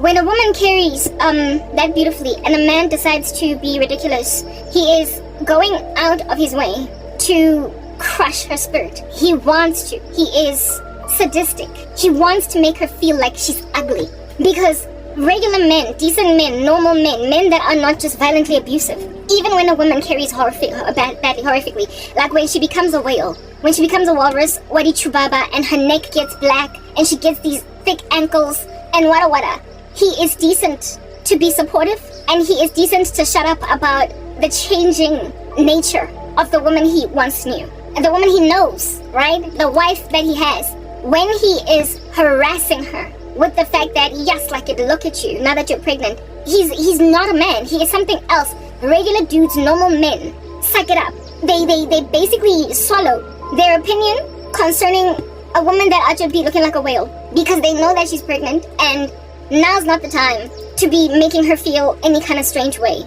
when a woman carries that beautifully and a man decides to be ridiculous, he is going out of his way to crush her spirit. He wants to. He is sadistic. He wants to make her feel like she's ugly. Because regular men, decent men, normal men, men that are not just violently abusive, even when a woman carries badly, horrifically, like when she becomes a whale, when she becomes a walrus, wadi chubaba, and her neck gets black, and she gets these thick ankles, and wada. He is decent to be supportive, and he is decent to shut up about the changing nature of the woman he once knew. And the woman he knows, right? The wife that he has. When he is harassing her with the fact that, yes, like it, look at you, now that you're pregnant, he's not a man. He is something else. Regular dudes, normal men, suck it up. They basically swallow their opinion concerning a woman that should be looking like a whale because they know that she's pregnant, and now's not the time to be making her feel any kind of strange way.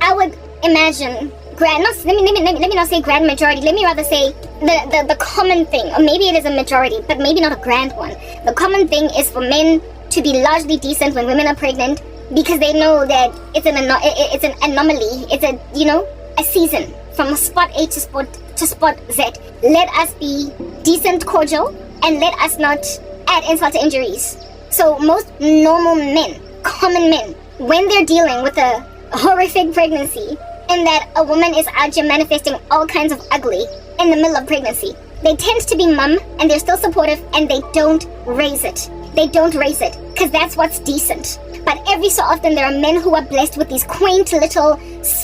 I would imagine, let me not say grand majority, let me rather say the common thing, or maybe it is a majority, but maybe not a grand one. The common thing is for men to be largely decent when women are pregnant, because they know that it's an anomaly, it's a season from spot A to spot Z. Let us be decent, cordial, and let us not add insult to injuries. So most normal men, common men, when they're dealing with a horrific pregnancy, and that a woman is out here manifesting all kinds of ugly in the middle of pregnancy, they tend to be mum, and they're still supportive, and they don't raise it. They don't raise it, because that's what's decent. But every so often there are men who are blessed with these quaint little, just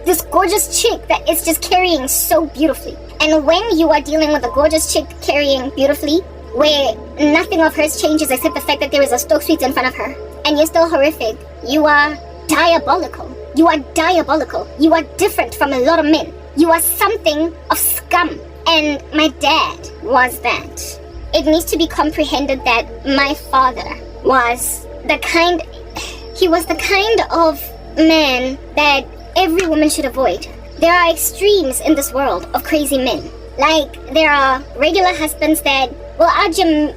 this gorgeous chick that is just carrying so beautifully. And when you are dealing with a gorgeous chick carrying beautifully, where nothing of hers changes except the fact that there is a Stokesweets in front of her, and you're still horrific, you are diabolical. You are diabolical. You are different from a lot of men. You are something of scum. And my dad was that. It needs to be comprehended that my father was the kind of man that every woman should avoid. There are extremes in this world of crazy men. Like, there are regular husbands that will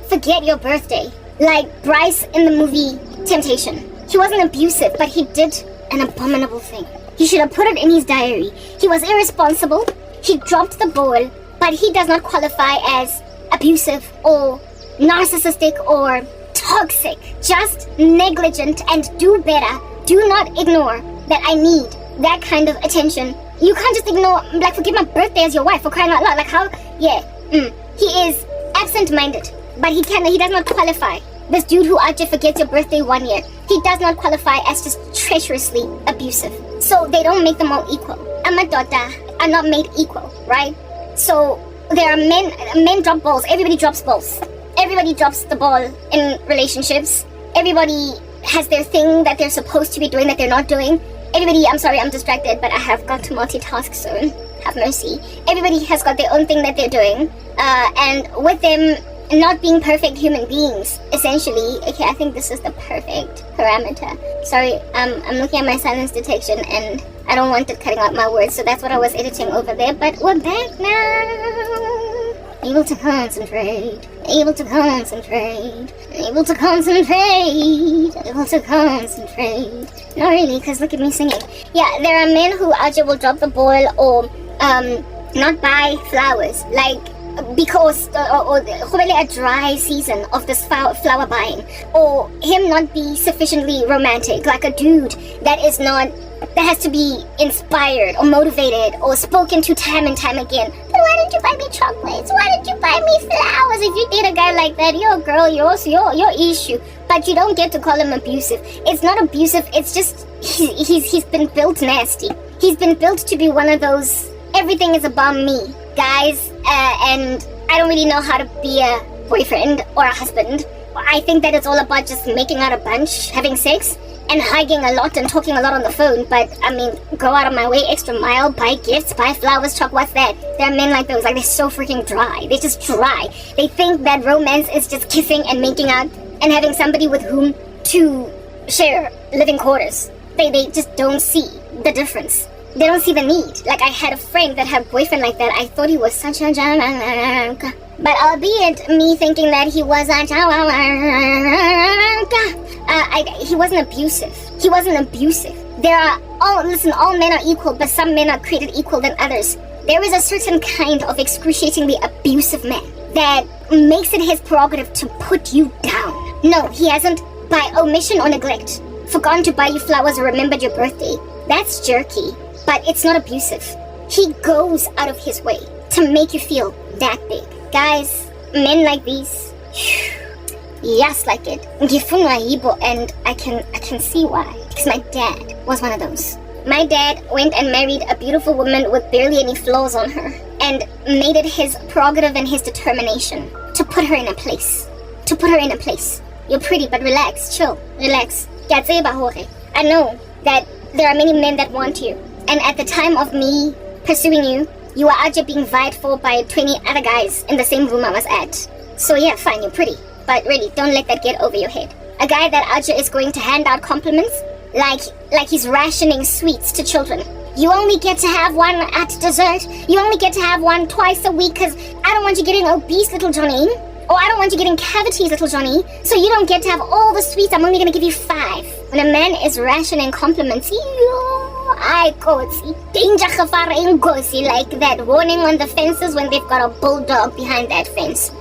forget your birthday. Like Bryce in the movie Temptation. He wasn't abusive, but he did an abominable thing. He should have put it in his diary. He was irresponsible. He dropped the ball, but he does not qualify as abusive or narcissistic or toxic. Just negligent and do better. Do not ignore that I need that kind of attention. You can't just ignore, like, forget my birthday as your wife, for crying out loud. Like, how? Yeah. He is absent-minded, but he does not qualify. This dude who actually forgets your birthday 1 year, he does not qualify as just treacherously abusive. So they don't make them all equal. Amadota are not made equal, right? So there are men drop balls. Everybody drops balls. Everybody drops the ball in relationships. Everybody has their thing that they're supposed to be doing that they're not doing. Everybody, I'm sorry, I'm distracted, but I have got to multitask soon. Have mercy. Everybody has got their own thing that they're doing. And with them not being perfect human beings, essentially. Okay, I think this is the perfect parameter. Sorry, I'm looking at my silence detection and I don't want it cutting out my words, so that's what I was editing over there, but we're back now. Able to concentrate. Able to concentrate. Able to concentrate. Able to concentrate. Not really, because look at me singing. Yeah, there are men who actually will drop the ball or not buy flowers, like, because or a dry season of this flower buying, or him not be sufficiently romantic, like a dude that has to be inspired or motivated or spoken to time and time again. But why didn't you buy me chocolates? Why didn't you buy me flowers? If you date a guy like that, you're a girl, your issue. But you don't get to call him abusive. It's not abusive, it's just he's been built nasty. He's been built to be one of those everything is about me guys, and I don't really know how to be a boyfriend or a husband. I think that it's all about just making out a bunch, having sex, and hugging a lot and talking a lot on the phone. But I mean, go out of my way, extra mile, buy gifts, buy flowers, chocolate, what's that? There are men like those, like they're so freaking dry. They're just dry. They think that romance is just kissing and making out and having somebody with whom to share living quarters. They just don't see the difference. They don't see the need. Like, I had a friend that had a boyfriend like that. I thought he was such a jank. But albeit me thinking that he was a jank, He wasn't abusive. He wasn't abusive. All men are equal, but some men are created equal than others. There is a certain kind of excruciatingly abusive man that makes it his prerogative to put you down. No, he hasn't, by omission or neglect, forgotten to buy you flowers or remembered your birthday. That's jerky, but it's not abusive. He goes out of his way to make you feel that big. Guys, men like these, yes, like it. And I can see why. Because my dad was one of those. My dad went and married a beautiful woman with barely any flaws on her and made it his prerogative and his determination to put her in a place. To put her in a place. You're pretty, but relax, chill, relax. I know that there are many men that want you. And at the time of me pursuing you, you were out here being vied for by 20 other guys in the same room I was at. So yeah, fine, you're pretty. But really, don't let that get over your head. A guy that out here is going to hand out compliments like he's rationing sweets to children. You only get to have one at dessert. You only get to have one twice a week because I don't want you getting obese, little Johnny. Or I don't want you getting cavities, little Johnny. So you don't get to have all the sweets. I'm only going to give you 5. When a man is rationing compliments, I see danger gosi like that warning on the fences when they've got a bulldog behind that fence.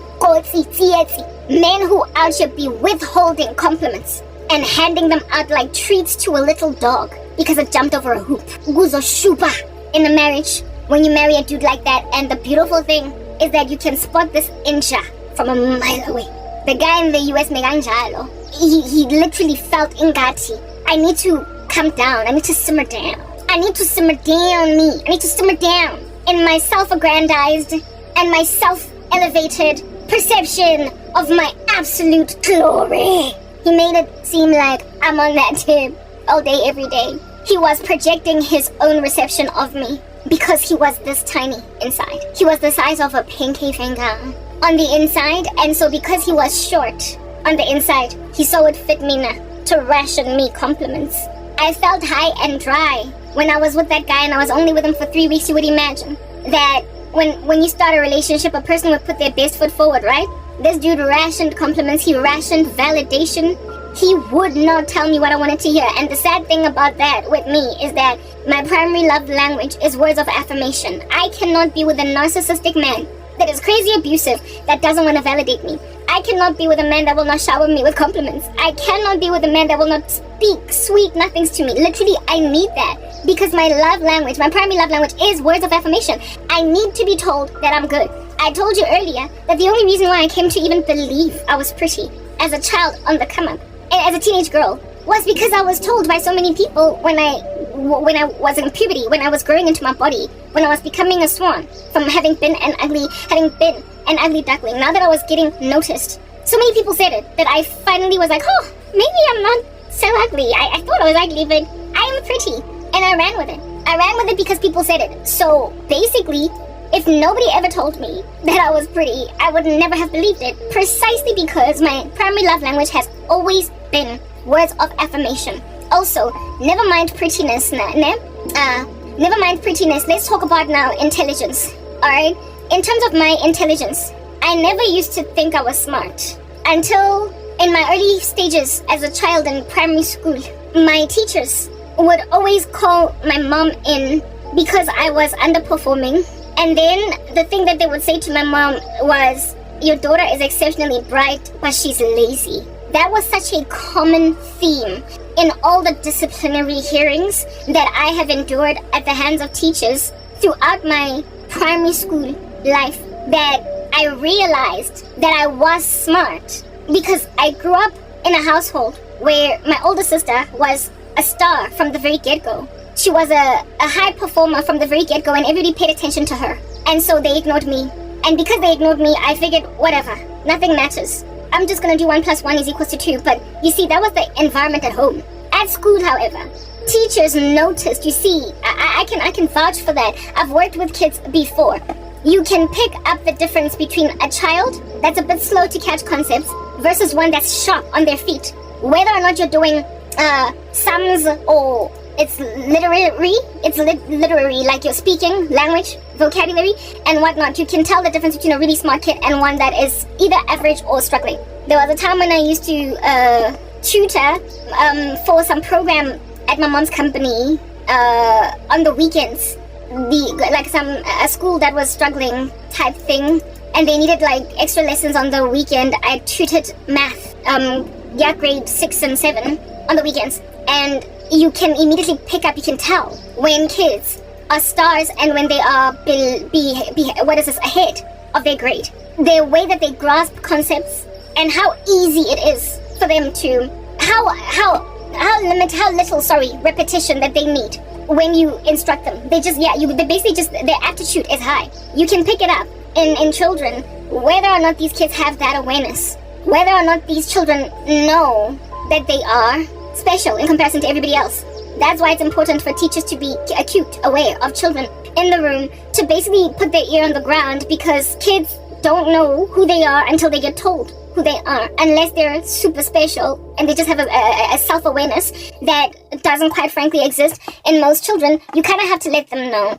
Men who out here be withholding compliments and handing them out like treats to a little dog because it jumped over a hoop. Guzo shuba. In a marriage, when you marry a dude like that, and the beautiful thing is that you can spot this insha from a mile away. The guy in the US meganjalo, he literally felt ingati. I need to come down. I need to simmer down. I need to simmer down me. I need to simmer down in my self-aggrandized and my self-elevated perception of my absolute glory. He made it seem like I'm on that tip all day, every day. He was projecting his own reception of me because he was this tiny inside. He was the size of a pinky finger on the inside, and so because he was short on the inside, he saw it fit me now to ration me compliments. I felt high and dry when I was with that guy, and I was only with him for 3 weeks. You would imagine that when you start a relationship, a person would put their best foot forward, right? This dude rationed compliments. He rationed validation. He would not tell me what I wanted to hear. And the sad thing about that with me is that my primary love language is words of affirmation. I cannot be with a narcissistic man that is crazy abusive, that doesn't want to validate me. I cannot be with a man that will not shower me with compliments. I cannot be with a man that will not speak sweet nothings to me. Literally, I need that because my love language, my primary love language is words of affirmation. I need to be told that I'm good. I told you earlier that the only reason why I came to even believe I was pretty as a child on the come up and as a teenage girl was because I was told by so many people when I was in puberty, when I was growing into my body, when I was becoming a swan from having been an ugly duckling. Now that I was getting noticed, so many people said it that I finally was like, oh, maybe I'm not so ugly. I thought I was ugly, but I am pretty, and I ran with it. I ran with it because people said it. So basically, if nobody ever told me that I was pretty, I would never have believed it, precisely because my primary love language has always been words of affirmation. Also, never mind prettiness, never mind prettiness. Let's talk about now intelligence. Alright? In terms of my intelligence, I never used to think I was smart until in my early stages as a child in primary school. My teachers would always call my mom in because I was underperforming. And then the thing that they would say to my mom was, your daughter is exceptionally bright, but she's lazy. That was such a common theme in all the disciplinary hearings that I have endured at the hands of teachers throughout my primary school life, that I realized that I was smart because I grew up in a household where my older sister was a star from the very get-go. She was a high performer from the very get-go, and everybody paid attention to her. And so they ignored me. And because they ignored me, I figured, whatever, nothing matters. I'm just gonna do 1 + 1 = 2. But you see, that was the environment at home. At school, however, teachers noticed. You see, I can vouch for that. I've worked with kids before. You can pick up the difference between a child that's a bit slow to catch concepts versus one that's sharp on their feet. Whether or not you're doing sums or it's literary, like you're speaking, language, vocabulary, and whatnot. You can tell the difference between a really smart kid and one that is either average or struggling. There was a time when I used to tutor for some program at my mom's company on the weekends. A school that was struggling type thing, and they needed like extra lessons on the weekend. I tutored math, grade 6 and 7 on the weekends, and you can immediately pick up, you can tell when kids are stars and when they are ahead of their grade. The way that they grasp concepts and how easy it is for them to, how little repetition that they need when you instruct them. They basically just, their aptitude is high. You can pick it up in children, whether or not these kids have that awareness, whether or not these children know that they are special in comparison to everybody else. That's why it's important for teachers to be acute, aware of children in the room, to basically put their ear on the ground, because kids don't know who they are until they get told who they are, unless they're super special and they just have a self-awareness that doesn't quite frankly exist in most children. You kind of have to let them know.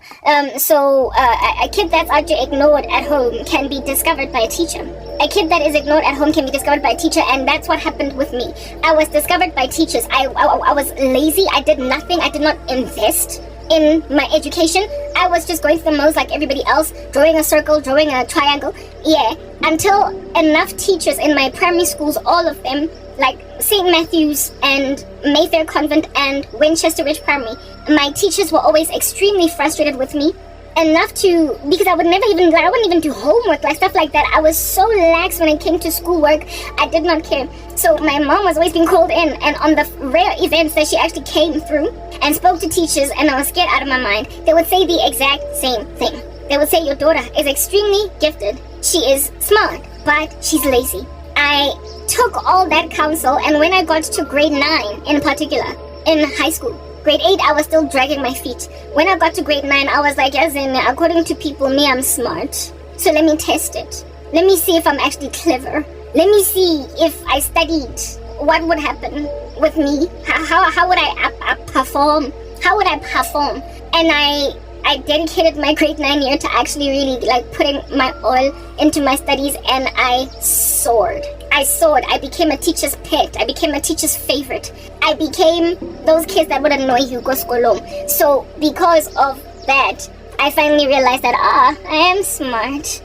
So a kid that's actually ignored at home can be discovered by a teacher. A kid that is ignored at home can be discovered by a teacher, and that's what happened with me. I was discovered by teachers. I was lazy. I did nothing. I did not invest in my education. I was just going through the motions like everybody else, drawing a circle, drawing a triangle. Yeah, until enough teachers in my primary schools, all of them, like St. Matthew's and Mayfair Convent and Winchester Ridge Primary, my teachers were always extremely frustrated with me. Enough to, because I wouldn't even do homework, like stuff like that. I was so lax when it came to schoolwork. I did not care. So my mom was always being called in, and on the rare events that she actually came through and spoke to teachers, and I was scared out of my mind, they would say the exact same thing. They would say, your daughter is extremely gifted. She is smart, but she's lazy. I took all that counsel, and when I got to grade 9 in particular, in high school, grade 8, I was still dragging my feet. When I got to grade 9, I was like, as in, according to people, me, I'm smart. So let me test it. Let me see if I'm actually clever. Let me see if I studied, what would happen with me? How would I perform? How would I perform? And I dedicated my grade 9 year to actually really like putting my all into my studies, and I soared. I became a teacher's pet. I became a teacher's favorite. I became those kids that would annoy you, go skolong. So because of that, I finally realized that I am smart.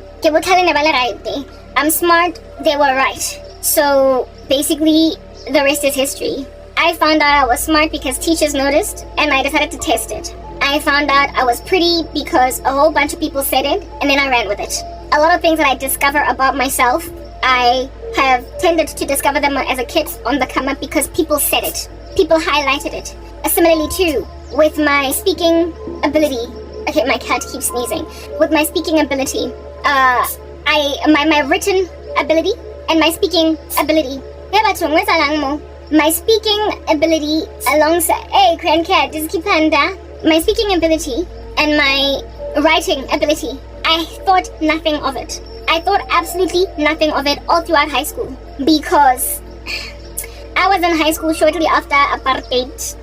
I'm smart, they were right. So basically, the rest is history. I found out I was smart because teachers noticed, and I decided to test it. I found out I was pretty because a whole bunch of people said it, and then I ran with it. A lot of things that I discover about myself, I have tended to discover them as a kid on the come up because people said it. People highlighted it. Similarly too, with my speaking ability. Okay, my cat keeps sneezing. With my speaking ability, my written ability and my speaking ability. My speaking ability alongside, hey, grandcat, just keep panda. My speaking ability and my writing ability, I thought nothing of it. I thought absolutely nothing of it all throughout high school, because I was in high school shortly after apartheid,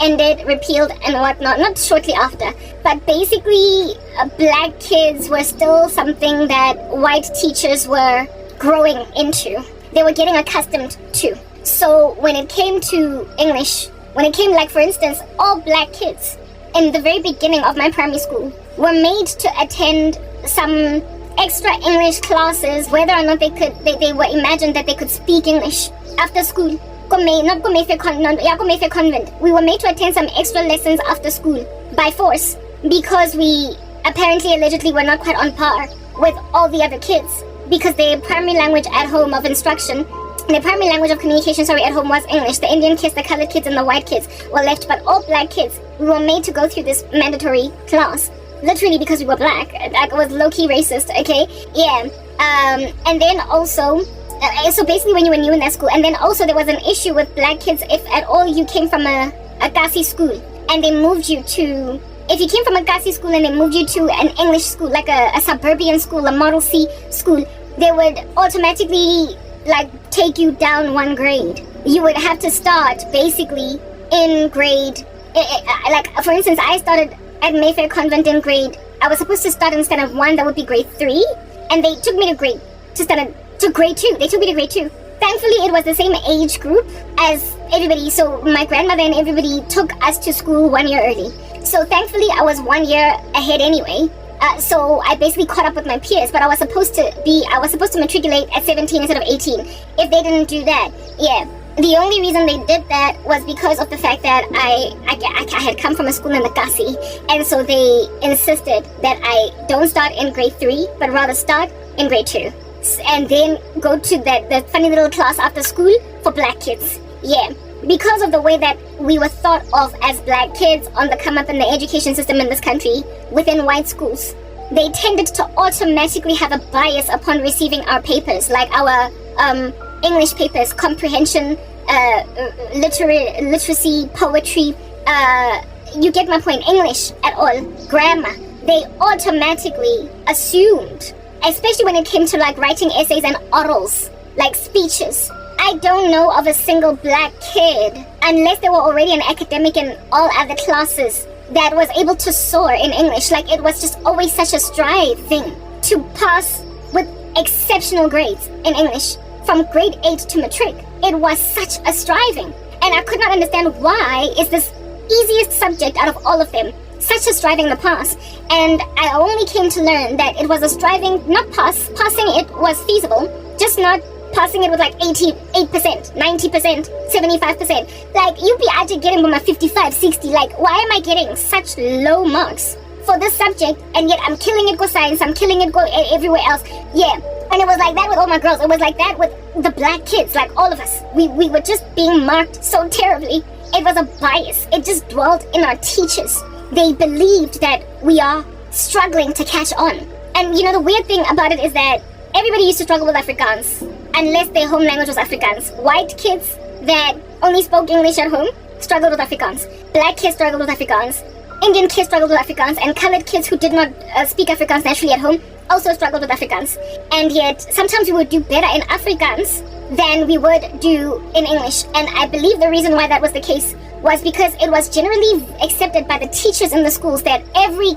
ended, repealed and whatnot. Not shortly after, but basically black kids were still something that white teachers were growing into. They were getting accustomed to. So when it came to English, when it came, like for instance, all black kids in the very beginning of my primary school were made to attend some extra English classes, whether or not they were imagined that they could speak English after school. Not go Mayfair Convent. We were made to attend some extra lessons after school by force, because we apparently allegedly were not quite on par with all the other kids, because their primary language at home of instruction, their primary language of communication, at home was English. The Indian kids, the colored kids, and the white kids were left, but all black kids, we were made to go through this mandatory class. Literally because we were black. That was low-key racist, okay? Yeah. And then also, so basically when you were new in that school, and then also there was an issue with black kids if at all you came from a Kasi school, and they moved you to, if you came from a Kasi school and they moved you to an English school, like a suburban school, a Model C school, they would automatically like take you down one grade. You would have to start basically in grade, like for instance, I started at Mayfair Convent in grade, I was supposed to start instead of 1, that would be grade 3, and they took me to grade 2. They took me to grade 2. Thankfully, it was the same age group as everybody. So my grandmother and everybody took us to school 1 year early. So thankfully, I was 1 year ahead anyway. So I basically caught up with my peers, but I was supposed to matriculate at 17 instead of 18. If they didn't do that, yeah. The only reason they did that was because of the fact that I had come from a school in the Kasi, and so they insisted that I don't start in grade 3, but rather start in grade 2. And then go to the funny little class after school for black kids. Yeah. Because of the way that we were thought of as black kids on the come up in the education system in this country within white schools, they tended to automatically have a bias upon receiving our papers, like our English papers, comprehension, literacy, poetry, you get my point, English at all, grammar. They automatically assumed, especially when it came to like writing essays and orals, like speeches. I don't know of a single black kid, unless they were already an academic in all other classes, that was able to soar in English. Like, it was just always such a strive thing to pass with exceptional grades in English from grade 8 to matric. It was such a striving, and I could not understand why is this easiest subject out of all of them such a striving to pass. And I only came to learn that it was a striving, not passing it was feasible, just not passing it with like 88%, 90%, 75%. Like, you'd be actually getting from a 55, 60. Like, why am I getting such low marks for this subject, and yet I'm killing it go science, I'm killing it go everywhere else? Yeah. And it was like that with all my girls. It was like that with the black kids, like all of us. We were just being marked so terribly. It was a bias. It just dwelled in our teachers. They believed that we are struggling to catch on. And you know, the weird thing about it is that everybody used to struggle with Afrikaans, unless their home language was Afrikaans. White kids that only spoke English at home struggled with Afrikaans. Black kids struggled with Afrikaans. Indian kids struggled with Afrikaans. And colored kids who did not speak Afrikaans naturally at home also struggled with Afrikaans. And yet, sometimes we would do better in Afrikaans than we would do in English. And I believe the reason why that was the case was because it was generally accepted by the teachers in the schools that every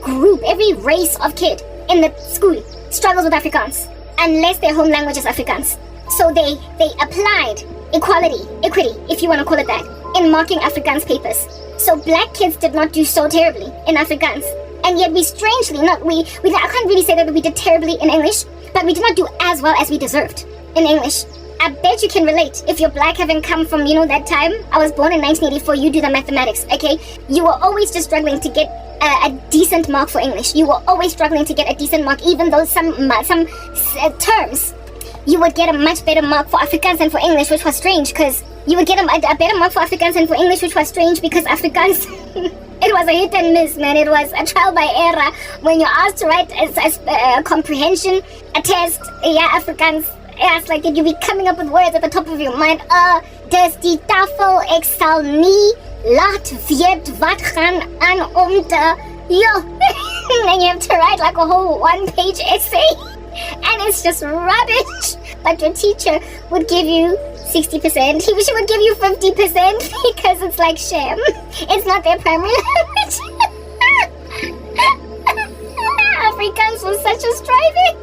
group, every race of kid in the school struggles with Afrikaans, unless their home language is Afrikaans. So they applied equity, if you want to call it that, in marking Afrikaans papers. So black kids did not do so terribly in Afrikaans. And yet we strangely, I can't really say that we did terribly in English, but we did not do as well as we deserved in English. I bet you can relate. If you're black, having come from, that time, I was born in 1984, you do the mathematics, okay? You were always just struggling to get a decent mark for English. You were always struggling to get a decent mark, even though some terms, you would get a much better mark for Afrikaans than for English, which was strange, because you would get a better mark for Afrikaans than for English, which was strange, because Afrikaans, it was a hit and miss, man. It was a trial by error. When you're asked to write a comprehension, a test, Afrikaans, it's like, did you be coming up with words at the top of your mind? Dus die tafel, ek sal nie laat weet wat gaan aan om te... Yo! And you have to write like a whole one-page essay. And it's just rubbish. But your teacher would give you 60%. She would give you 50% because it's like sham. It's not their primary language. Afrikaans was such a striving.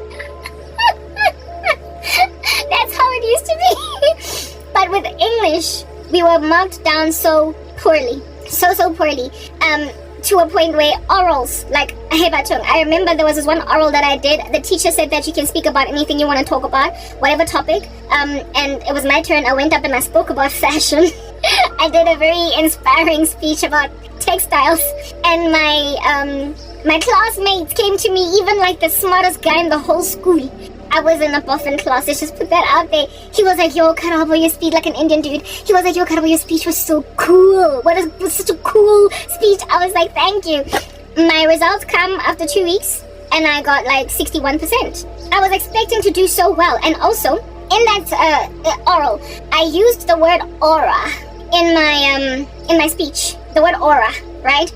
That's how it used to be. But with English, we were marked down so poorly. So poorly. To a point where orals, like Hebatung, I remember there was this one oral that I did. The teacher said that you can speak about anything you want to talk about, whatever topic. And it was my turn. I went up and I spoke about fashion. I did a very inspiring speech about textiles. And my classmates came to me, even like the smartest guy in the whole school. I was in a boffin class, let's just put that out there. He was like, yo, Karabo, your speech, like an Indian dude. He was like, yo, Karabo, your speech was so cool. Was such a cool speech. I was like, thank you. My results come after 2 weeks, and I got like 61%. I was expecting to do so well. And also, in that oral, I used the word aura in my speech. The word aura, right?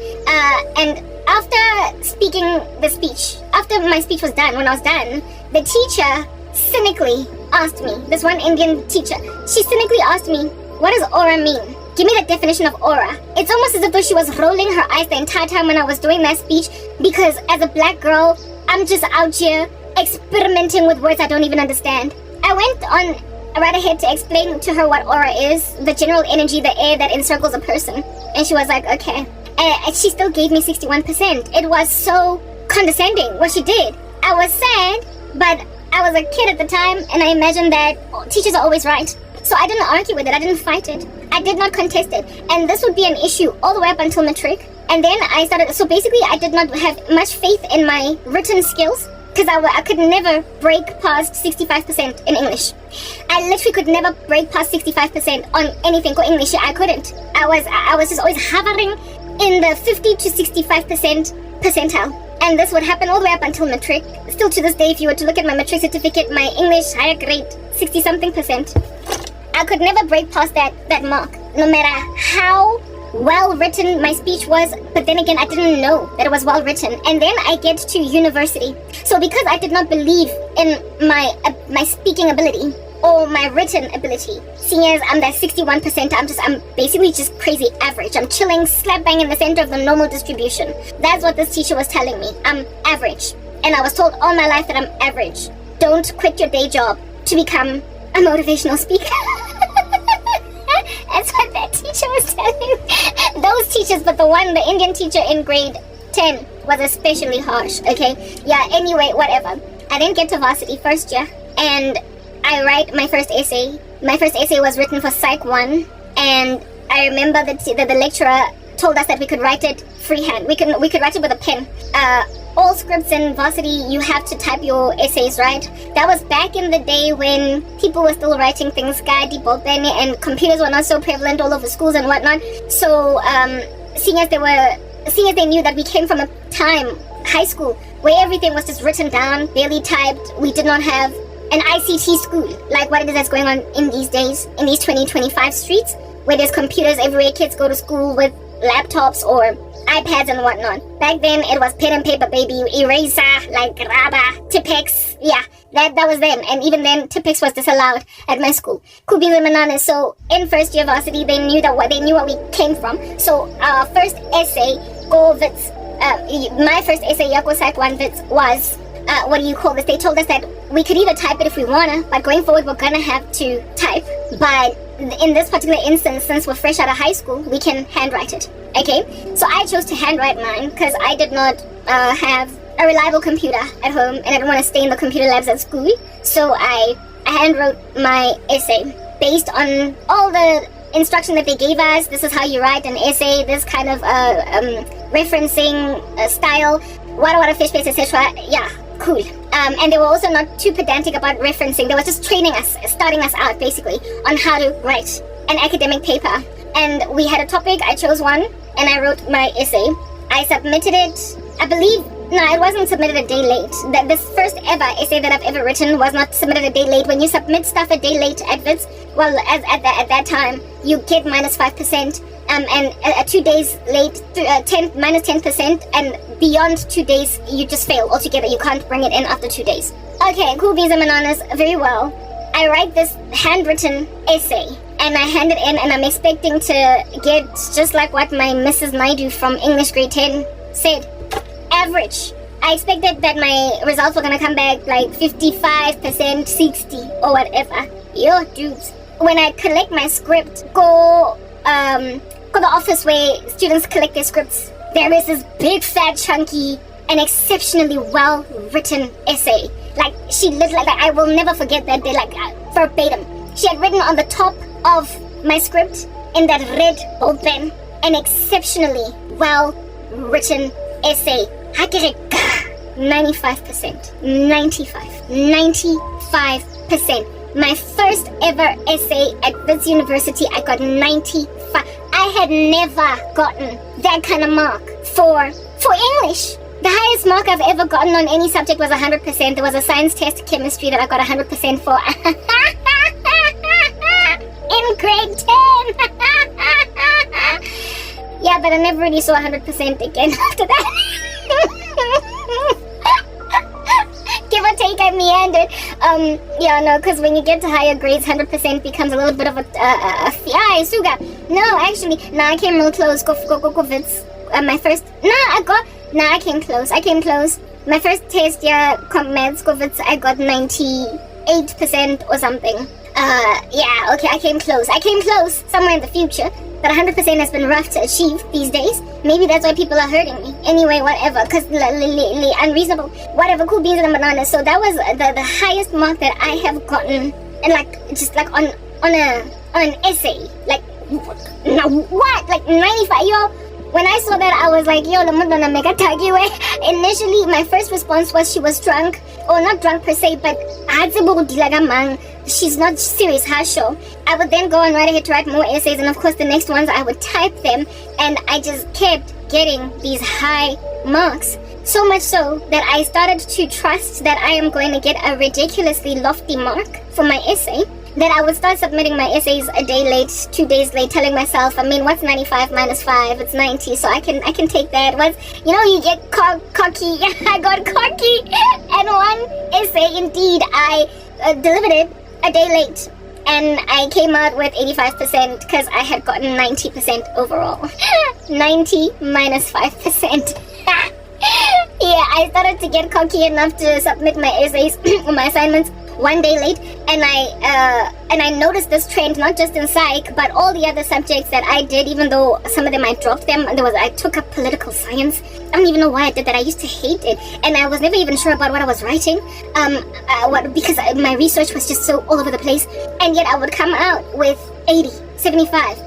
And after speaking the speech, after my speech was done, when I was done, the teacher cynically asked me, this one Indian teacher, she cynically asked me, what does aura mean? Give me the definition of aura. It's almost as if though she was rolling her eyes the entire time when I was doing that speech, because as a black girl, I'm just out here experimenting with words I don't even understand. I went on I rather had to explain to her what aura is, the general energy, the air that encircles a person. And she was like, okay. And she still gave me 61%. It was so condescending what she did. I was sad, but I was a kid at the time, and I imagined that teachers are always right. So I didn't argue with it. I didn't fight it. I did not contest it. And this would be an issue all the way up until matric. And then I started, so basically I did not have much faith in my written skills, because I could never break past 65% in English. I literally could never break past 65% on anything called English. I couldn't. I was just always hovering in the 50 to 65% percentile. And this would happen all the way up until matric. Still to this day, if you were to look at my matric certificate, my English higher grade, 60-something%. I could never break past that mark, no matter how well written my speech was. But then again, I didn't know that it was well written. And then I get to university. So because I did not believe in my speaking ability or my written ability, seeing as I'm that 61%, I'm basically just crazy average. I'm chilling slap bang in the center of the normal distribution. That's what this teacher was telling me. I'm average. And I was told all my life that I'm average. Don't quit your day job to become a motivational speaker. That's what that teacher was telling me. Those teachers, but the Indian teacher in grade 10 was especially harsh, okay? Yeah, anyway, whatever. I didn't get to varsity first year, and I write my first essay. My first essay was written for Psych 1, and I remember that the lecturer told us that we could write it freehand. We could write it with a pen. All scripts in varsity, you have to type your essays, right? That was back in the day when people were still writing things, and computers were not so prevalent all over schools and whatnot. So, seeing as they knew that we came from a time, high school, where everything was just written down, barely typed, we did not have an ICT school like what it is that's going on in these days, in these 2025 streets, where there's computers everywhere, kids go to school with laptops or iPads and whatnot. Back then, it was pen and paper, baby, eraser, like Karabo, Tipex. Yeah, that was then. And even then, Tipex was disallowed at my school. Kubi Limanana. So in first year varsity, they knew what we came from. So our first essay, my first essay, Yako Psych 1 Wits, was they told us that we could either type it if we wanna, but going forward we're gonna have to type. But in this particular instance, since we're fresh out of high school, we can handwrite it. Okay, so I chose to handwrite mine because I did not have a reliable computer at home, and I didn't want to stay in the computer labs at school. So I handwrote my essay based on all the instruction that they gave us. This is how you write an essay, this kind of referencing style, what fish base, etc. Yeah, cool. And they were also not too pedantic about referencing. They were just training us, starting us out basically on how to write an academic paper. And we had a topic, I chose one, and I wrote my essay. I submitted it, it wasn't submitted a day late. This first ever essay that I've ever written was not submitted a day late. When you submit stuff a day late at Wits, well, at that time, you get minus 5%, and 2 days late, minus 10%, and beyond 2 days, you just fail altogether. You can't bring it in after 2 days. Okay, cool beans and bananas, very well. I write this handwritten essay, and I hand it in, and I'm expecting to get just like what my Mrs. Naidu from English grade 10 said. Average. I expected that my results were gonna come back like 55%, 60, or whatever. Yo, dudes. When I collect my script, go the office where students collect their scripts, there is this big, fat, chunky, and exceptionally well-written essay. Like, she literally, I will never forget that day, verbatim. She had written on the top of my script, in that red bold pen, an exceptionally well-written essay. 95%. 95%. My first ever essay at Wits University, I got 95. I had never gotten that kind of mark for English. The highest mark I've ever gotten on any subject was 100%. There was a science test, chemistry, that I got 100% for. In grade 10. Yeah, but I never really saw 100% again after that. Give or take, I meandered. Because when you get to higher grades, 100% becomes a little bit of a suga. No, actually, I came real close. Go Wits. I came close. My first test, comp meds, go Wits, I got 98% or something. Yeah, okay, I came close somewhere in the future, but 100% has been rough to achieve these days. Maybe that's why people are hurting me. Anyway, whatever, because unreasonable, whatever, cool beans and bananas. So that was the highest mark that I have gotten, and like, just like on an essay, like, now what, like 95, yo. When I saw that, I was like, yo, initially, my first response was she was drunk, or not drunk per se, but she's not serious, hasho. I would then go and right ahead to write more essays, and of course the next ones I would type them, and I just kept getting these high marks. So much so that I started to trust that I am going to get a ridiculously lofty mark for my essay. That I would start submitting my essays a day late, 2 days late, telling myself, I mean, what's 95 minus 5? It's 90, so I can take that. You get cocky. I got cocky. And one essay, indeed, I delivered it a day late. And I came out with 85% because I had gotten 90% overall. 90 minus 5%. Yeah, I started to get cocky enough to submit my essays or my assignments 1 day late, and I noticed this trend not just in psych but all the other subjects that I did, even though some of them I dropped them. I took up political science. I don't even know why I did that. I used to hate it, and I was never even sure about what I was writing, because my research was just so all over the place, and yet I would come out with 80, 75,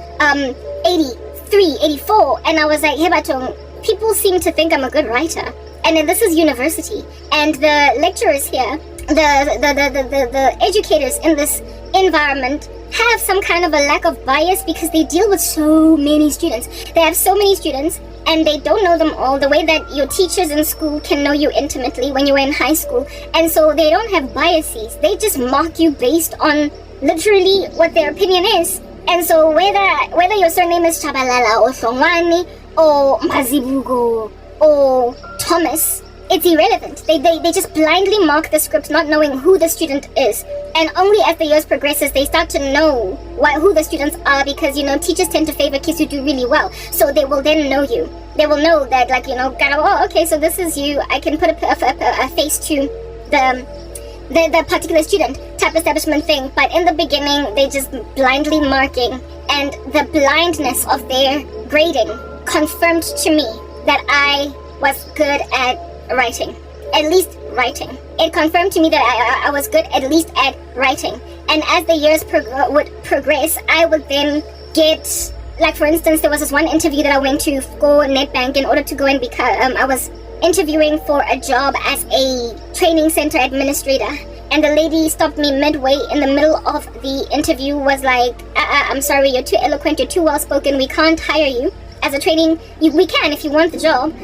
83, 84, and I was like, hey, Batong, people seem to think I'm a good writer. And then this is university, and the lecturers here, the educators in this environment have some kind of a lack of bias because they deal with so many students. They have so many students, and they don't know them all the way that your teachers in school can know you intimately when you were in high school. And so they don't have biases. They just mark you based on literally what their opinion is. And so whether your surname is Chabalala or Hlongwane or Mazibugo or Thomas, it's irrelevant. They just blindly mark the script, not knowing who the student is. And only as the years progresses, they start to know who the students are, because, teachers tend to favor kids who do really well. So they will then know you. They will know that, oh, okay, so this is you. I can put a face to the particular student type establishment thing. But in the beginning, they just blindly marking. And the blindness of their grading confirmed to me that I was good at writing. At least writing. It confirmed to me that I was good at least at writing. And as the years would progress, I would then get, like, for instance, there was this one interview that I went to go Nedbank in order to go in, because I was interviewing for a job as a training center administrator. And the lady stopped me midway in the middle of the interview, was like, I'm sorry, you're too eloquent, you're too well spoken, we can't hire you as a training. We can if you want the job,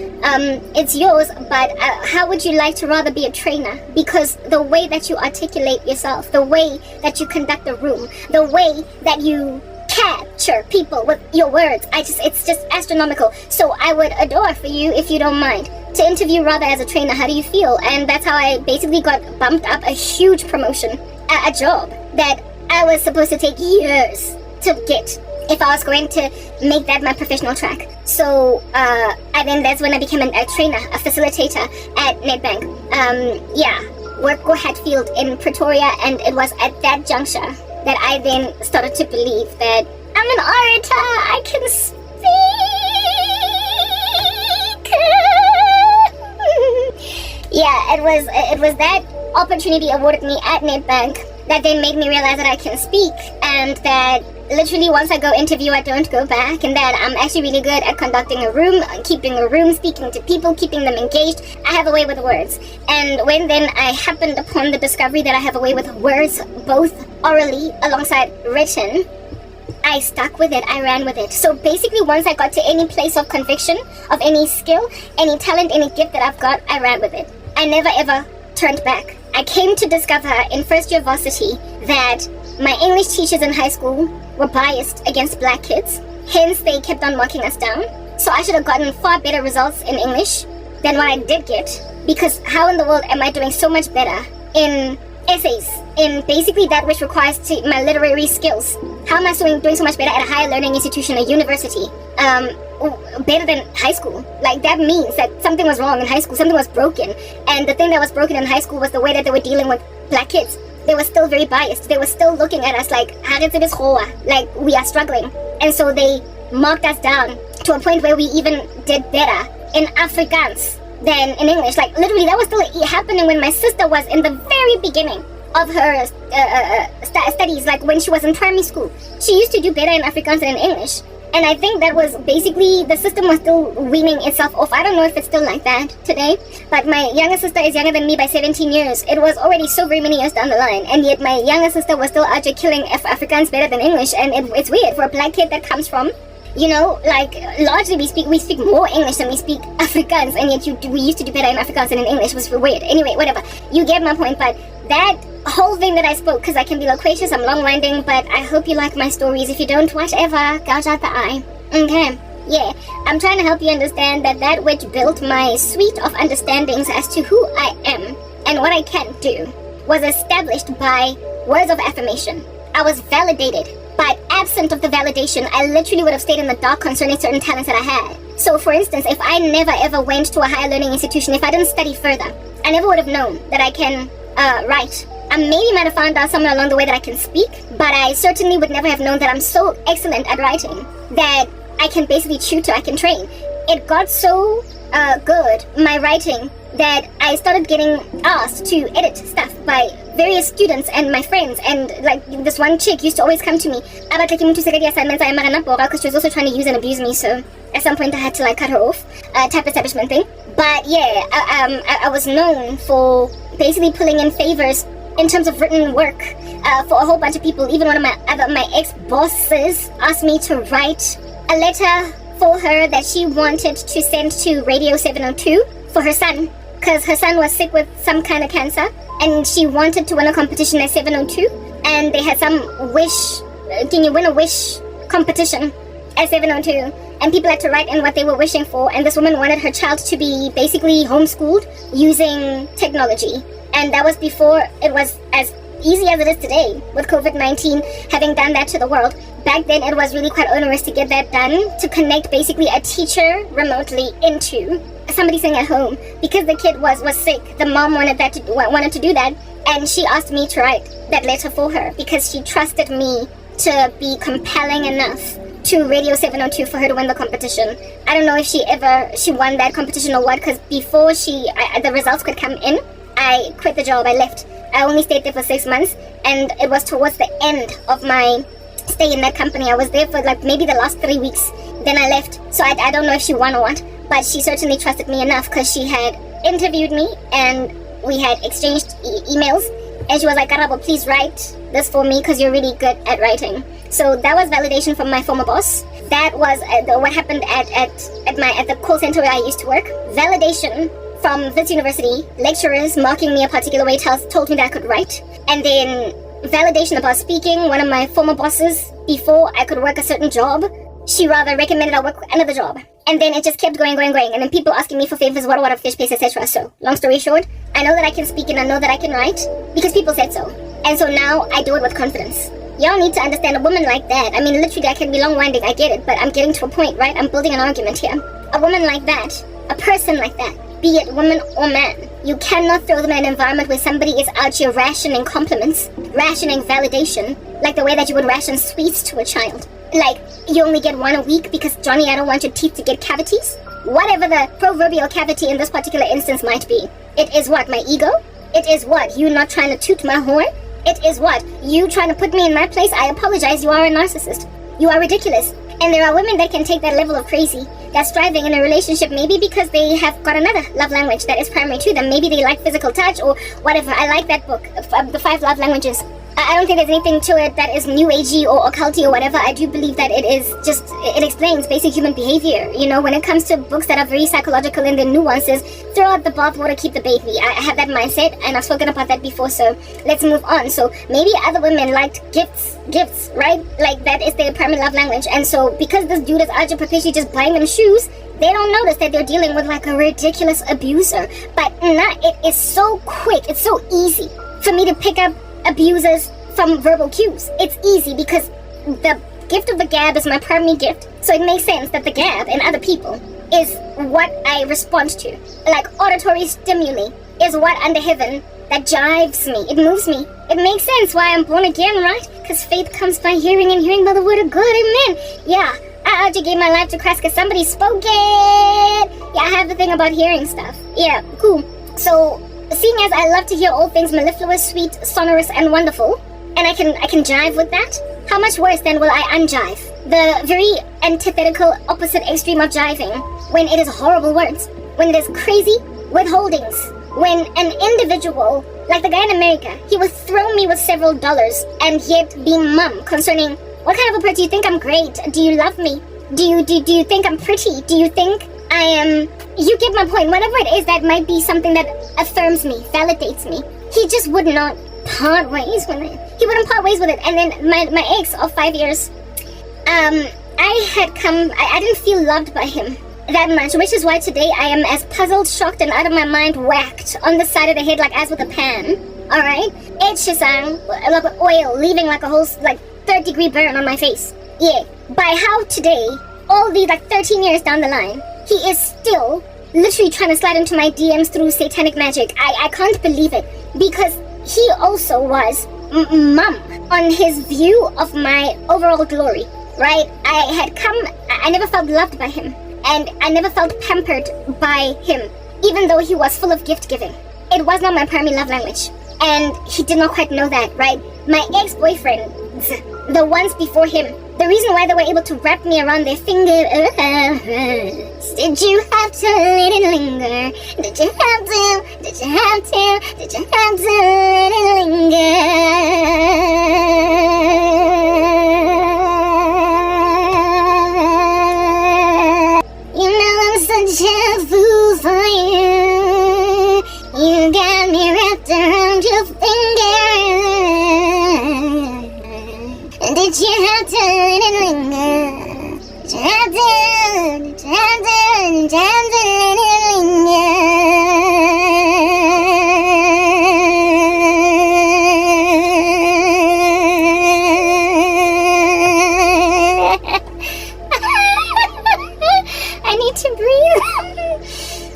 it's yours, but how would you like to rather be a trainer? Because the way that you articulate yourself, the way that you conduct a room, the way that you capture people with your words, it's just astronomical. So I would adore for you, if you don't mind, to interview rather as a trainer. How do you feel? And that's how I basically got bumped up a huge promotion, a job that I was supposed to take years to get if I was going to make that my professional track. So and then that's when I became a trainer, a facilitator at Nedbank. Work go Hatfield in Pretoria, and it was at that juncture that I then started to believe that I'm an orator, I can speak. It was that opportunity awarded me at Nedbank that then made me realize that I can speak, and that literally once I go interview, I don't go back, and that I'm actually really good at conducting a room, keeping a room, speaking to people, keeping them engaged. I have a way with words. And when then I happened upon the discovery that I have a way with words, both orally alongside written, I stuck with it, I ran with it. So basically, once I got to any place of conviction, of any skill, any talent, any gift that I've got, I ran with it. I never ever turned back. I came to discover in first year varsity that my English teachers in high school were biased against black kids. Hence, they kept on marking us down. So I should have gotten far better results in English than what I did get. Because how in the world am I doing so much better in essays, in basically that which requires my literary skills? How am I doing so much better at a higher learning institution, a university, better than high school? Like, that means that something was wrong in high school, something was broken. And the thing that was broken in high school was the way that they were dealing with black kids. they were still very biased. They were still looking at us like we are struggling. And so they marked us down to a point where we even did better in Afrikaans than in English. Like literally that was still happening when my sister was in the very beginning of her studies, like when she was in primary school. She used to do better in Afrikaans than in English. And I think that was basically, the system was still weaning itself off. I don't know if it's still like that today, but my younger sister is younger than me by 17 years. It was already so very many years down the line, and yet my younger sister was still out there killing Afrikaans better than English. And it's weird for a black kid that comes from, you know, like largely we speak more English than we speak Afrikaans, and yet we used to do better in Afrikaans than in English. It was weird. Anyway, whatever. You get my point. But that whole thing that I spoke, because I can be loquacious, I'm long-winding, but I hope you like my stories. If you don't, whatever, gouge out the eye. Okay, yeah, I'm trying to help you understand that which built my suite of understandings as to who I am and what I can do was established by words of affirmation. I was validated, but absent of the validation, I literally would have stayed in the dark concerning certain talents that I had. So for instance, if I never ever went to a higher learning institution, if I didn't study further, I never would have known that I can write. I maybe might have found out somewhere along the way that I can speak, but I certainly would never have known that I'm so excellent at writing that I can basically tutor, I can train. It got so good, my writing, that I started getting asked to edit stuff by various students and my friends. And like this one chick used to always come to me about taking me to second assignments because she was also trying to use and abuse me. So at some point I had to like cut her off, type establishment thing. But yeah, I was known for basically pulling in favors in terms of written work for a whole bunch of people. Even one of my ex-bosses asked me to write a letter for her that she wanted to send to Radio 702 for her son, because her son was sick with some kind of cancer, and she wanted to win a competition at 702, and they had some wish, can you win a wish competition at 702, and people had to write in what they were wishing for, and this woman wanted her child to be basically homeschooled using technology. And that was before it was as easy as it is today with COVID-19 having done that to the world. Back then it was really quite onerous to get that done, to connect basically a teacher remotely into somebody sitting at home. Because the kid was sick, the mom wanted to do that, and she asked me to write that letter for her because she trusted me to be compelling enough to Radio 702 for her to win the competition. I don't know if she won that competition or what, because before the results could come in, I quit the job, I left. I only stayed there for 6 months, and it was towards the end of my stay in that company. I was there for like maybe the last 3 weeks, then I left. So I don't know if she won or what, but she certainly trusted me enough because she had interviewed me and we had exchanged emails, and she was like, Karabo, please write this for me because you're really good at writing. So that was validation from my former boss. That was what happened at the call center where I used to work. Validation from this university, lecturers marking me a particular way told me that I could write. And then validation about speaking. One of my former bosses, before I could work a certain job, she rather recommended I work another job. And then it just kept going. And then people asking me for favors, what a fish paste, etc. So, long story short, I know that I can speak and I know that I can write because people said so. And so now I do it with confidence. Y'all need to understand a woman like that. I mean, literally, I can be long-winded, I get it, but I'm getting to a point, right? I'm building an argument here. A woman like that, a person like that, be it woman or man, you cannot throw them in an environment where somebody is out here rationing compliments, rationing validation, like the way that you would ration sweets to a child. Like, you only get one a week because, Johnny, I don't want your teeth to get cavities. Whatever the proverbial cavity in this particular instance might be. It is what? My ego? It is what? You not trying to toot my horn? It is what? You trying to put me in my place? I apologize, you are a narcissist. You are ridiculous. And there are women that can take that level of crazy, that's thriving in a relationship, maybe because they have got another love language that is primary to them. Maybe they like physical touch or whatever. I like that book, The 5 Love Languages. I don't think there's anything to it that is new agey or occulty or whatever. I do believe that it explains basic human behavior. You know, when it comes to books that are very psychological in their nuances, throw out the bathwater, keep the baby. I have that mindset, and I've spoken about that before, so let's move on. So maybe other women liked gifts, right? Like that is their primary love language. And so because this dude is out here perpetually just buying them shoes, they don't notice that they're dealing with like a ridiculous abuser. But it is so quick, it's so easy for me to pick up abusers from verbal cues. It's easy because the gift of the gab is my primary gift, so it makes sense that the gab in other people is what I respond to. Like auditory stimuli is what under heaven that jives me, it moves me. It makes sense why I'm born again, right? Because faith comes by hearing and hearing by the word of God. Amen. Yeah, I already gave my life to Christ because somebody spoke it. Yeah, I have the thing about hearing stuff. Yeah, cool. So, seeing as I love to hear all things mellifluous, sweet, sonorous, and wonderful, and I can jive with that, how much worse then will I unjive? The very antithetical opposite extreme of jiving, when it is horrible words, when it is crazy withholdings, when an individual, like the guy in America, he would throw me with several dollars and yet be mum concerning, what kind of a person do you think I'm great? Do you love me? Do you think I'm pretty? Do you think I am... You get my point. Whatever it is that might be something that affirms me, validates me. He just would not part ways with it. He wouldn't part ways with it. And then my ex of 5 years, I didn't feel loved by him that much, which is why today I am as puzzled, shocked, and out of my mind, whacked on the side of the head like as with a pan. Alright? Echisang, like oil, leaving like a whole, like, 3rd-degree burn on my face. Yeah. By how today, all these, like, 13 years down the line, he is still literally trying to slide into my DMs through satanic magic. I can't believe it. Because he also was mum on his view of my overall glory. Right? I never felt loved by him. And I never felt pampered by him, even though he was full of gift giving. It was not my primary love language. And he did not quite know that, right? My ex-boyfriends, the ones before him, the reason why they were able to wrap me around their finger, did you have to let it linger? Did you have to let it linger? Such a fool for you. You got me wrapped around your finger. Did you have to let it linger? Did you have to let it linger?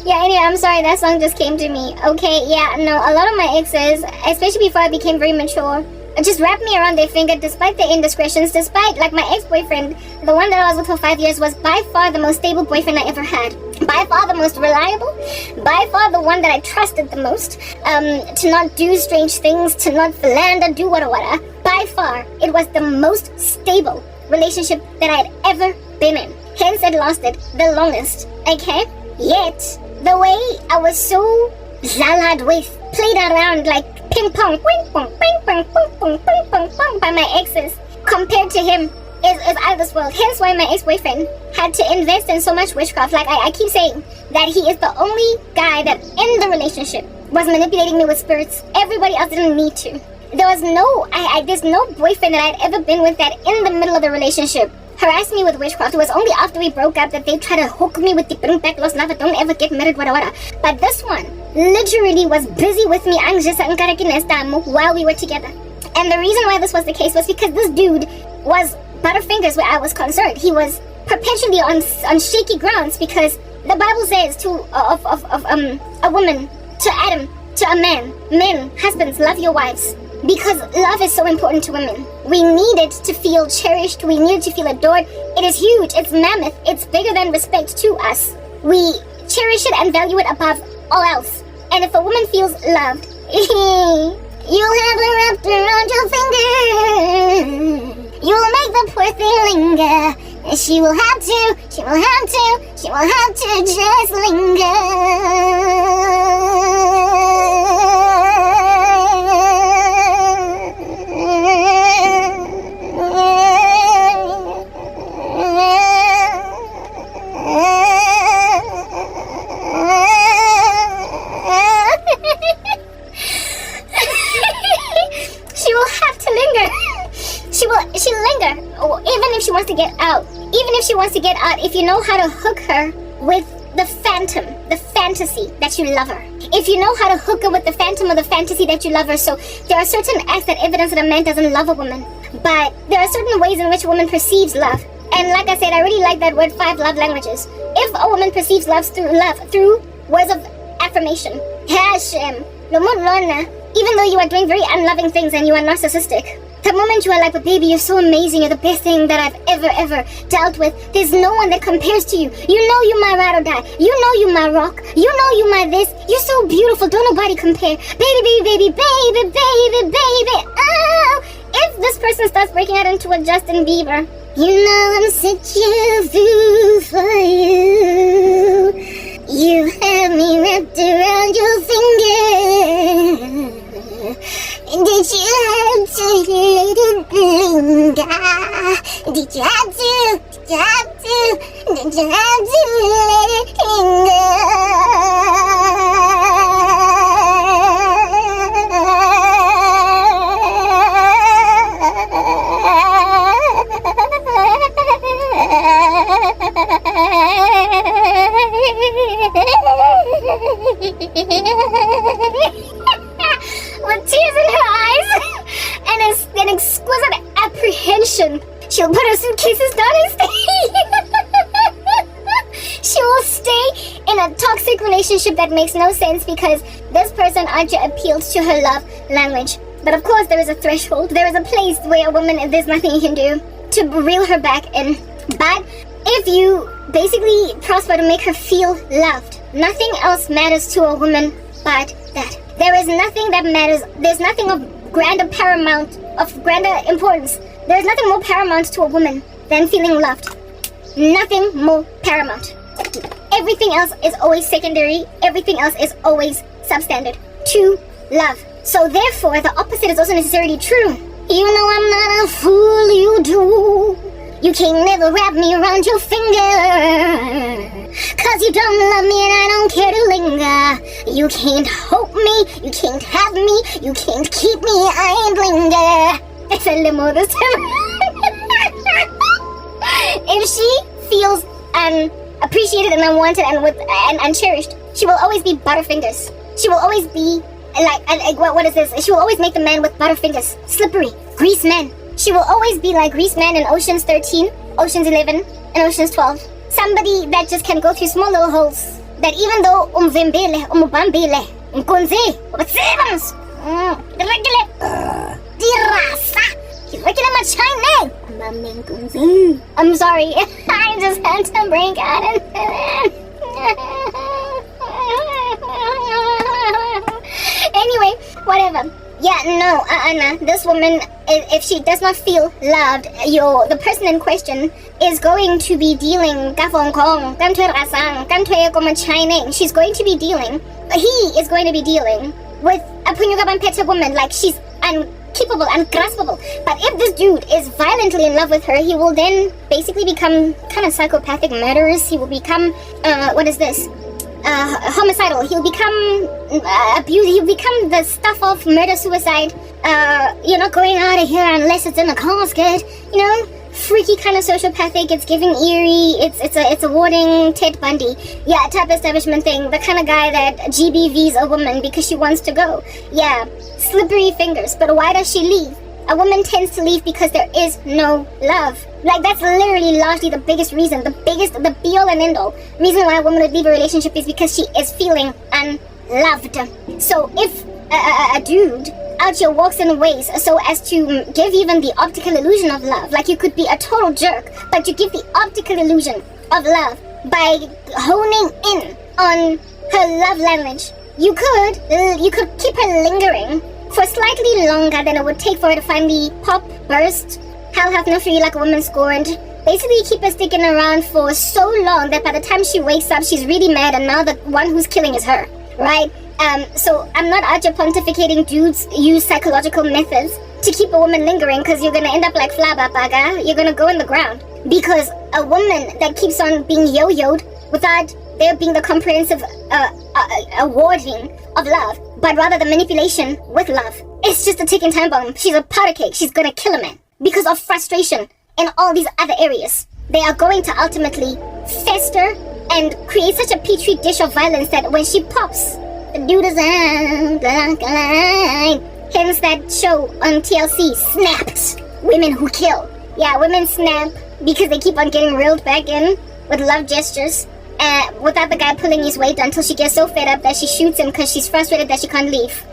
Yeah, anyway, I'm sorry, that song just came to me. Okay, yeah, no, a lot of my exes, especially before I became very mature, just wrapped me around their finger despite their indiscretions, despite, like, my ex-boyfriend, the one that I was with for 5 years, was by far the most stable boyfriend I ever had. By far the most reliable, by far the one that I trusted the most, to not do strange things, to not philander, do whatever. By far, it was the most stable relationship that I had ever been in. Hence, it lasted the longest, okay? Yet, the way I was so zalad with, played around like ping pong, ping pong, ping pong, ping pong, ping pong, pong by my exes, compared to him, is out of this world. Hence why my ex-boyfriend had to invest in so much witchcraft. Like, I keep saying that he is the only guy that in the relationship was manipulating me with spirits. Everybody else didn't need to. There's no boyfriend that I'd ever been with that in the middle of the relationship harassed me with witchcraft. It was only after we broke up that they tried to hook me with the bring back lost love, don't ever get married, whatever. But this one literally was busy with me while we were together. And the reason why this was the case was because this dude was butterfingers where I was concerned. He was perpetually on shaky grounds because the Bible says of a woman to Adam, to a man, men, husbands, love your wives. Because love is so important to women. We need it to feel cherished. We need it to feel adored. It is huge. It's mammoth. It's bigger than respect to us. We cherish it and value it above all else. And if a woman feels loved, you'll have her wrapped around your finger. You'll make the poor thing linger. And she will have to just linger. She'll linger, even if she wants to get out. Even if she wants to get out, if you know how to hook her with the phantom, the fantasy that you love her. If you know how to hook her with the phantom or the fantasy that you love her. So there are certain acts that evidence that a man doesn't love a woman. But there are certain ways in which a woman perceives love. And like I said, I really like that word 5 love languages. If a woman perceives love through words of affirmation. Hashem. Even though you are doing very unloving things and you are narcissistic, the moment you are like, but baby, you're so amazing, you're the best thing that I've ever dealt with. There's no one that compares to you. You know you're my ride or die. You know you're my rock. You know you're my this. You're so beautiful. Don't nobody compare. Baby. Oh, if this person starts breaking out into a Justin Bieber, you know I'm such a fool for you. You have me wrapped around your finger. Did you have to let it linger? Did you have to let it linger? With tears in her eyes and an exquisite apprehension, she'll put her suitcases down and stay. She will stay in a toxic relationship that makes no sense because this person actually appeals to her love language. But of course, there is a threshold. There is a place where a woman, there's nothing you can do to reel her back in. But if you basically prosper to make her feel loved, nothing else matters to a woman but that. There is nothing that matters. There's nothing of grander importance. There's nothing more paramount to a woman than feeling loved. Nothing more paramount. Everything else is always secondary. Everything else is always substandard to love. So therefore, the opposite is also necessarily true. You know I'm not a fool, you do. You can't never wrap me around your finger. Cause you don't love me and I don't care to linger. You can't hope me, you can't have me, you can't keep me, I ain't linger. It's a limo this time. If she feels appreciated and unwanted and uncherished, she will always be Butterfingers. She will always be like what is this? She will always make the man with Butterfingers. Slippery, grease man. She will always be like Grease Man in Ocean's 13, Ocean's 11, and Ocean's 12. Somebody that just can go through small little holes. That even though umvimbele, umubambile, umkunzi, ubatsibams, regular, dirasa, regular machine. I'm sorry, I just had to break out Anyway, whatever. Yeah, no, this woman, if she does not feel loved, the person in question is going to be dealing, she's going to be dealing, he is going to be dealing with a punyugabampeta woman, like she's unkeepable, ungraspable. But if this dude is violently in love with her, he will then basically become kind of psychopathic murderous. He will become, homicidal. He'll become abused. He'll become the stuff of murder, suicide. You're not going out of here unless it's in a casket. You know, freaky kind of sociopathic. It's giving eerie. It's a warding Ted Bundy. Yeah, type establishment thing. The kind of guy that GBVs a woman because she wants to go. Yeah, slippery fingers. But why does she leave? A woman tends to leave because there is no love. Like, that's literally largely the biggest reason, the be-all and end-all reason why a woman would leave a relationship is because she is feeling unloved. So if a dude out here walks in ways so as to give even the optical illusion of love, like you could be a total jerk, but you give the optical illusion of love by honing in on her love language, you could keep her lingering for slightly longer than it would take for her to finally pop, burst, hell hath no fury like a woman scorned. Basically keep her sticking around for so long that by the time she wakes up, she's really mad and now the one who's killing is her, right? So I'm not out here pontificating dudes use psychological methods to keep a woman lingering because you're gonna end up like Flaba Baga. You're gonna go in the ground. Because a woman that keeps on being yo-yoed without there being the comprehensive awarding of love, but rather the manipulation with love. It's just a ticking time bomb. She's a powder cake. She's gonna kill a man. Because of frustration in all these other areas. They are going to ultimately fester and create such a petri dish of violence that when she pops, the dude is out like a line. Hence that show on TLC, Snapped. Women who kill. Yeah, women snap because they keep on getting reeled back in with love gestures. Without the guy pulling his weight until she gets so fed up that she shoots him because she's frustrated that she can't leave.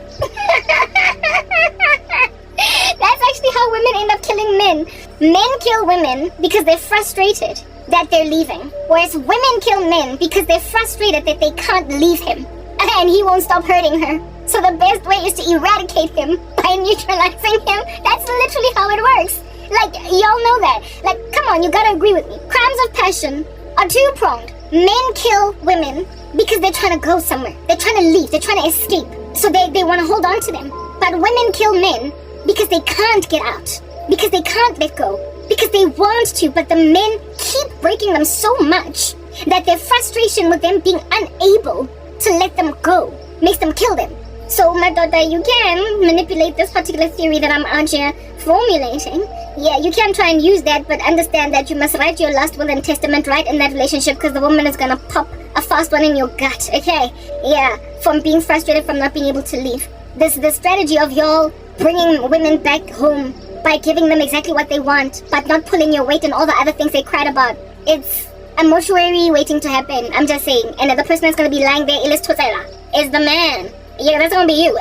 That's actually how women end up killing men. Men kill women because they're frustrated that they're leaving, whereas women kill men because they're frustrated that they can't leave him, and he won't stop hurting her. So the best way is to eradicate him by neutralizing him. That's literally how it works. Like, y'all know that. Like, come on, you gotta agree with me. Crimes of passion are two-pronged. Men kill women because they're trying to go somewhere. They're trying to leave. They're trying to escape. So they want to hold on to them. But women kill men because they can't get out. Because they can't let go. Because they want to, but the men keep breaking them so much that their frustration with them being unable to let them go makes them kill them. So, my daughter, you can manipulate this particular theory that I'm out here formulating. Yeah, you can try and use that, but understand that you must write your last will and testament right in that relationship, because the woman is gonna pop a fast one in your gut, okay? Yeah, from being frustrated from not being able to leave. The strategy of y'all bringing women back home by giving them exactly what they want, but not pulling your weight and all the other things they cried about. It's a mortuary waiting to happen, I'm just saying. And the person that's gonna be lying there, is the man. Yeah, that's gonna be you.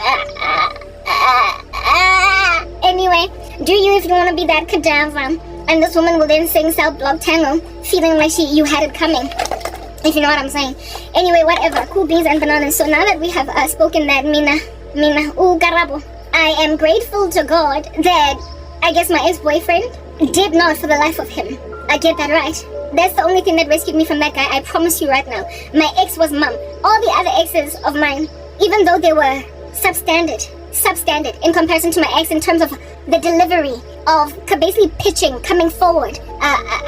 Anyway, do you if you wanna be that cadaver. And this woman will then sing Cell Block Tango, feeling like you had it coming. If you know what I'm saying. Anyway, whatever. Cool beans and bananas. So now that we have spoken that, Mina, Karabo, I am grateful to God that I guess my ex-boyfriend did not for the life of him. I get that right. That's the only thing that rescued me from that guy, I promise you right now. My ex was mum. All the other exes of mine, even though they were substandard in comparison to my ex in terms of the delivery of basically pitching, coming forward,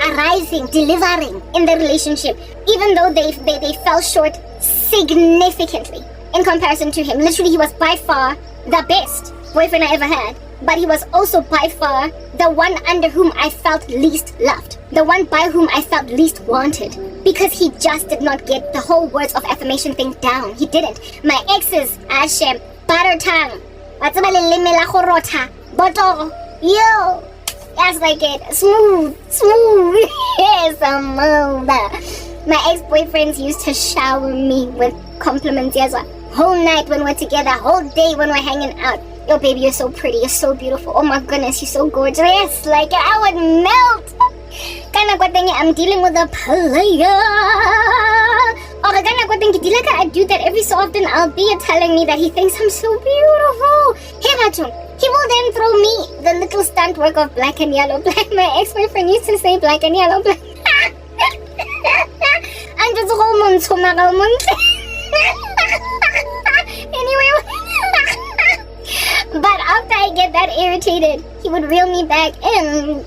arising, delivering in the relationship, even though they fell short significantly in comparison to him. Literally, he was by far the best boyfriend I ever had, but he was also by far the one under whom I felt least loved, the one by whom I felt least wanted, because he just did not get the whole words of affirmation thing down. He didn't. My exes, Ashem, butter tongue, yo, that's like it, smooth, yes, my ex-boyfriends used to shower me with compliments, yes, whole night when we're together, whole day when we're hanging out. Yo, baby, you're so pretty, you're so beautiful, oh my goodness, you're so gorgeous, yes, like, I would melt. I'm dealing with a player. I do that every so often, albeit telling me that he thinks I'm so beautiful. He will then throw me the little stunt work of black and yellow black. My ex-boyfriend used to say black and yellow black. I'm just anyway, but after I get that irritated, he would reel me back and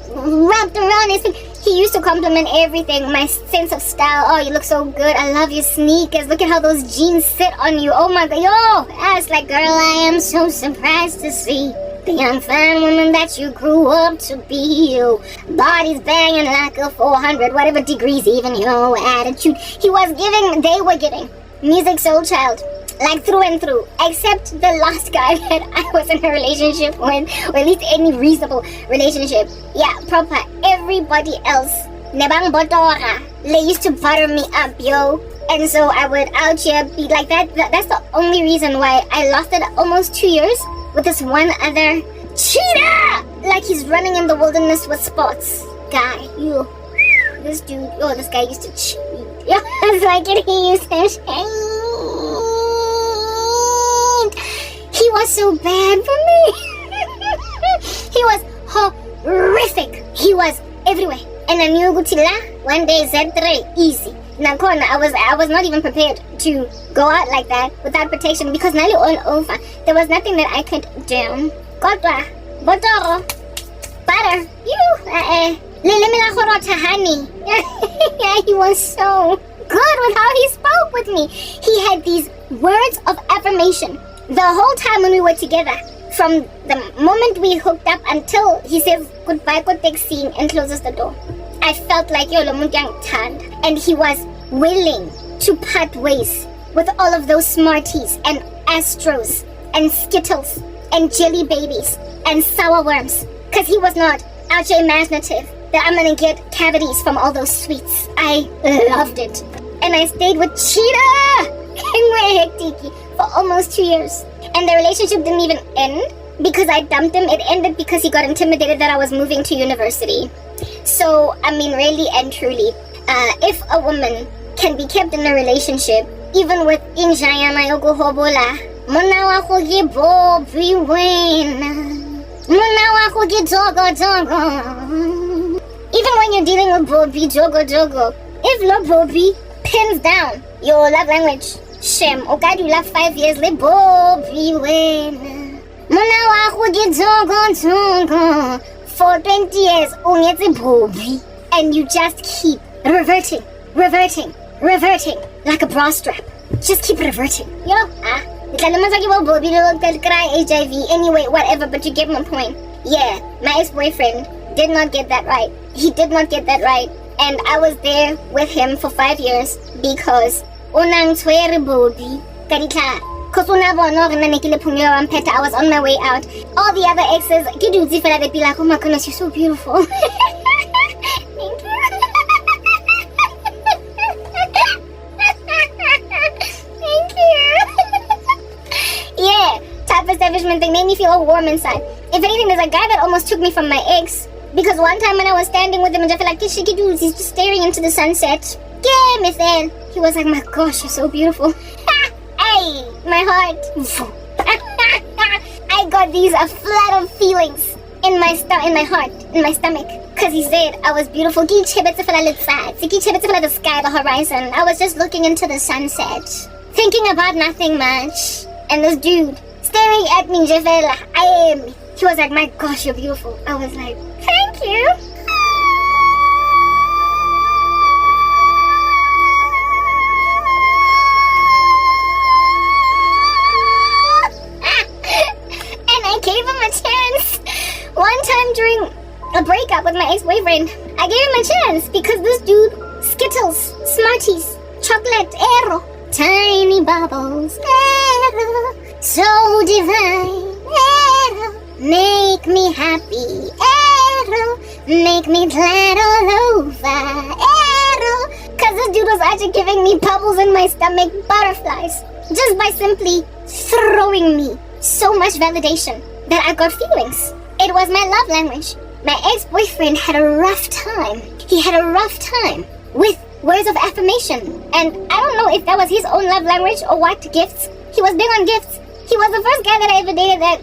wrapped around his thing. He used to compliment everything, my sense of style. Oh, you look so good. I love your sneakers. Look at how those jeans sit on you. Oh my God, yo. I was like, girl, I am so surprised to see the young fine woman that you grew up to be. Your body's banging like a 400, whatever degrees, even your attitude. They were giving music soul child. Like through and through, except the last guy that I was in a relationship with, or at least any reasonable relationship. Yeah, proper. Everybody else, nebang botora, they used to butter me up, yo. And so I would out here be like that. That's the only reason why I lasted almost 2 years with this one other cheater. Like he's running in the wilderness with spots. Guy, you, this dude, oh, this guy used to cheat. Yeah, it's like it. He used to cheat. He was so bad for me. He was horrific. He was everywhere. And I knew one day Z3 easy. Nakhona, I was not even prepared to go out like that without protection because Nali all over. There was nothing that I could do. Kodwa, botoro, butter, honey. Yeah, he was so good with how he spoke with me. He had these words of affirmation the whole time when we were together, from the moment we hooked up until he says goodbye, good take scene and closes the door. I felt like and he was willing to part ways with all of those Smarties and Astros and Skittles and jelly babies and sour worms, because he was not out imaginative that I'm gonna get cavities from all those sweets. I loved it. And I stayed with Cheetah for almost 2 years. And the relationship didn't even end because I dumped him. It ended because he got intimidated that I was moving to university. So, I mean, really and truly, if a woman can be kept in a relationship, even with Injayama Yogohobola, Munawa Hogi Bo Brewing, Munawa Hogi Jogo Jogo. Even when you're dealing with Bobby Jogo Jogo, if Lord Bobby pins down your love language, Shem, okay, you love 5 years, le Bobby when. Munawa Hogi Jogo Jogo. For 20 years, ungetse Bobby. And you just keep reverting like a bra strap. Just keep reverting. You know? Bobby cry HIV anyway, whatever, but you get my point. Yeah, my ex-boyfriend did not get that right. He did not get that right. And I was there with him for 5 years because unang tswere Bobby. Because I was on my way out. All the other exes, they'd be like, oh my goodness, you're so beautiful. Thank you. Thank you. Yeah, type of establishment thing made me feel all warm inside. If anything, there's a guy that almost took me from my ex. Because one time when I was standing with him and I felt like, he's just staring into the sunset. Yeah, Miss Anne. He was like, my gosh, you're so beautiful. Hey, my heart. I got these a flood of feelings in my heart, in my stomach. Because he said I was beautiful. The sky, the horizon. I was just looking into the sunset. Thinking about nothing much. And this dude staring at me, he was like, my gosh, you're beautiful. I was like, thank you. And I gave him a chance. One time during a breakup with my ex-boyfriend, I gave him a chance because this dude, Skittles, Smarties, chocolate, arrow, tiny bubbles, arrow, so divine, arrow, make me happy, arrow, make me glad all over, arrow. Cause this dude was actually giving me bubbles in my stomach, butterflies, just by simply throwing me so much validation that I got feelings. It was my love language. My ex-boyfriend had a rough time. He had a rough time with words of affirmation. And I don't know if that was his own love language or what, gifts. He was big on gifts. He was the first guy that I ever dated that,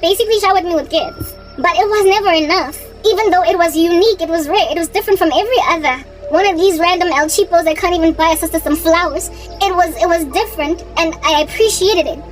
basically showered me with gifts. But it was never enough. Even though it was unique, it was rare, it was different from every other. One of these random El Cheapos that can't even buy a sister some flowers. It was different, and I appreciated it.